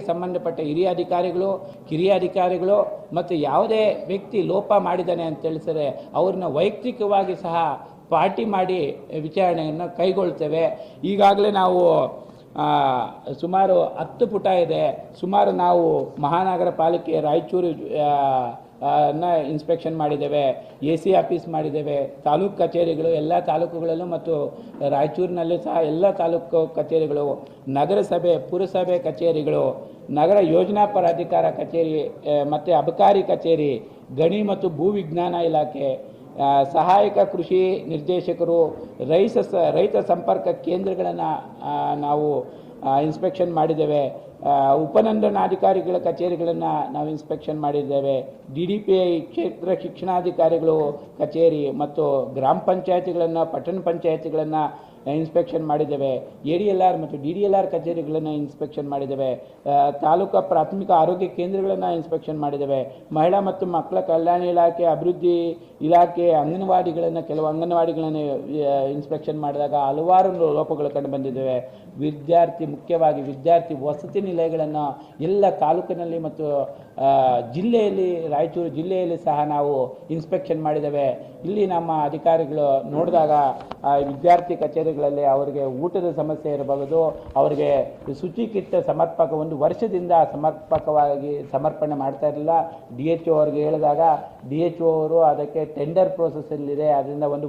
ಸಂಬಂಧಪಟ್ಟ ಹಿರಿಯ ಅಧಿಕಾರಿಗಳು, ಕಿರಿಯ ಅಧಿಕಾರಿಗಳು ಮತ್ತು ಯಾವುದೇ ವ್ಯಕ್ತಿ ಲೋಪ ಮಾಡಿದ್ದಾನೆ ಅಂತ ತಿಳಿಸಿದರೆ ಅವ್ರನ್ನ ವೈಯಕ್ತಿಕವಾಗಿ ಸಹ ಪಾರ್ಟಿ ಮಾಡಿ ವಿಚಾರಣೆಯನ್ನು ಕೈಗೊಳ್ತೇವೆ. ಈಗಾಗಲೇ ನಾವು ಸುಮಾರು 10 ಪುಟ ಇದೆ. ಸುಮಾರು ನಾವು ಮಹಾನಗರ ಪಾಲಿಕೆ ರಾಯಚೂರು ಇನ್ಸ್ಪೆಕ್ಷನ್ ಮಾಡಿದ್ದೇವೆ, AC ಆಫೀಸ್ ಮಾಡಿದ್ದೇವೆ, ತಾಲೂಕು ಕಚೇರಿಗಳು ಎಲ್ಲ ತಾಲೂಕುಗಳಲ್ಲೂ ಮತ್ತು ರಾಯಚೂರಿನಲ್ಲೂ ಸಹ ಎಲ್ಲ ತಾಲೂಕು ಕಚೇರಿಗಳು, ನಗರಸಭೆ ಪುರಸಭೆ ಕಚೇರಿಗಳು, ನಗರ ಯೋಜನಾ ಪ್ರಾಧಿಕಾರ ಕಚೇರಿ ಮತ್ತು ಅಬಕಾರಿ ಕಚೇರಿ, ಗಣಿ ಮತ್ತು ಭೂವಿಜ್ಞಾನ ಇಲಾಖೆ, ಸಹಾಯಕ ಕೃಷಿ ನಿರ್ದೇಶಕರು, ರೈತ ಸಂಪರ್ಕ ಕೇಂದ್ರಗಳನ್ನು ನಾವು ಇನ್ಸ್ಪೆಕ್ಷನ್ ಮಾಡಿದ್ದೇವೆ. ಉಪನೋಂದಣಾಧಿಕಾರಿಗಳ ಕಚೇರಿಗಳನ್ನು ನಾವು ಇನ್ಸ್ಪೆಕ್ಷನ್ ಮಾಡಿದ್ದೇವೆ. DDPI ಕ್ಷೇತ್ರ ಶಿಕ್ಷಣಾಧಿಕಾರಿಗಳು ಕಚೇರಿ ಮತ್ತು ಗ್ರಾಮ ಪಂಚಾಯತಿಗಳನ್ನು, ಪಟ್ಟಣ ಪಂಚಾಯತಿಗಳನ್ನು ಇನ್ಸ್ಪೆಕ್ಷನ್ ಮಾಡಿದ್ದೇವೆ. ADLR ಮತ್ತು DDLR ಕಚೇರಿಗಳನ್ನು ಇನ್ಸ್ಪೆಕ್ಷನ್ ಮಾಡಿದ್ದೇವೆ. ತಾಲೂಕು ಪ್ರಾಥಮಿಕ ಆರೋಗ್ಯ ಕೇಂದ್ರಗಳನ್ನು ಇನ್ಸ್ಪೆಕ್ಷನ್ ಮಾಡಿದ್ದೇವೆ. ಮಹಿಳಾ ಮತ್ತು ಮಕ್ಕಳ ಕಲ್ಯಾಣ ಇಲಾಖೆ, ಅಭಿವೃದ್ಧಿ ಇಲಾಖೆ, ಕೆಲವು ಅಂಗನವಾಡಿಗಳನ್ನು ಇನ್ಸ್ಪೆಕ್ಷನ್ ಮಾಡಿದಾಗ ಹಲವಾರು ಲೋಪಗಳು ಕಂಡು ಬಂದಿದ್ದೇವೆ. ಮುಖ್ಯವಾಗಿ ವಿದ್ಯಾರ್ಥಿ ವಸತಿ ನಿಲಯಗಳನ್ನು ಎಲ್ಲ ತಾಲೂಕಿನಲ್ಲಿ ಮತ್ತು ಜಿಲ್ಲೆಯಲ್ಲಿ, ರಾಯಚೂರು ಜಿಲ್ಲೆಯಲ್ಲಿ ಸಹ ನಾವು ಇನ್ಸ್ಪೆಕ್ಷನ್ ಮಾಡಿದ್ದೇವೆ. ಇಲ್ಲಿ ನಮ್ಮ ಅಧಿಕಾರಿಗಳು ನೋಡಿದಾಗ ವಿದ್ಯಾರ್ಥಿ ಕಚೇರಿಗಳಲ್ಲಿ ಅವರಿಗೆ ಊಟದ ಸಮಸ್ಯೆ ಇರಬಹುದು, ಅವರಿಗೆ ಶುಚಿ ಕಿಟ್ ಒಂದು ವರ್ಷದಿಂದ ಸಮರ್ಪಕವಾಗಿ ಸಮರ್ಪಣೆ ಮಾಡ್ತಾ ಇರಲಿಲ್ಲ. DHO ಅವ್ರಿಗೆ ಹೇಳಿದಾಗ DHO ಅವರು ಅದಕ್ಕೆ ಟೆಂಡರ್ ಪ್ರೋಸೆಸ್ಸಲ್ಲಿದೆ, ಅದರಿಂದ ಒಂದು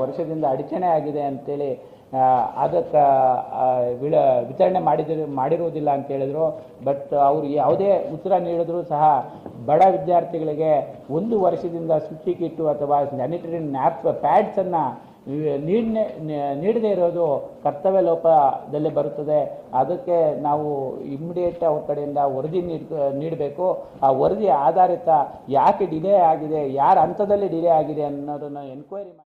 ವರ್ಷದಿಂದ ಅಡಚಣೆ ಆಗಿದೆ ಅಂತೇಳಿ ಅದಕ್ಕೆ ವಿತರಣೆ ಮಾಡಿರುವುದಿಲ್ಲ ಅಂತ ಹೇಳಿದರು. ಬಟ್ ಅವರು ಯಾವುದೇ ಉತ್ತರ ನೀಡಿದ್ರು ಸಹ ಬಡ ವಿದ್ಯಾರ್ಥಿಗಳಿಗೆ 1 ವರ್ಷದಿಂದ ಶುಚಿ ಕಿಟ್ಟು ಅಥವಾ ಸ್ಯಾನಿಟರಿ ಪ್ಯಾಡ್ಸನ್ನು ನೀಡದೇ ಇರೋದು ಕರ್ತವ್ಯ ಲೋಪದಲ್ಲಿ ಬರುತ್ತದೆ. ಅದಕ್ಕೆ ನಾವು ಇಮ್ಮಿಡಿಯೇಟ್ ಅವ್ರ ಕಡೆಯಿಂದ ವರದಿ ನೀಡಬೇಕು. ಆ ವರದಿ ಆಧಾರಿತ ಯಾಕೆ ಡಿಲೇ ಆಗಿದೆ, ಯಾರ ಹಂತದಲ್ಲಿ ಡಿಲೇ ಆಗಿದೆ ಅನ್ನೋದನ್ನು ಎನ್ಕ್ವೈರಿ ಮಾಡಿ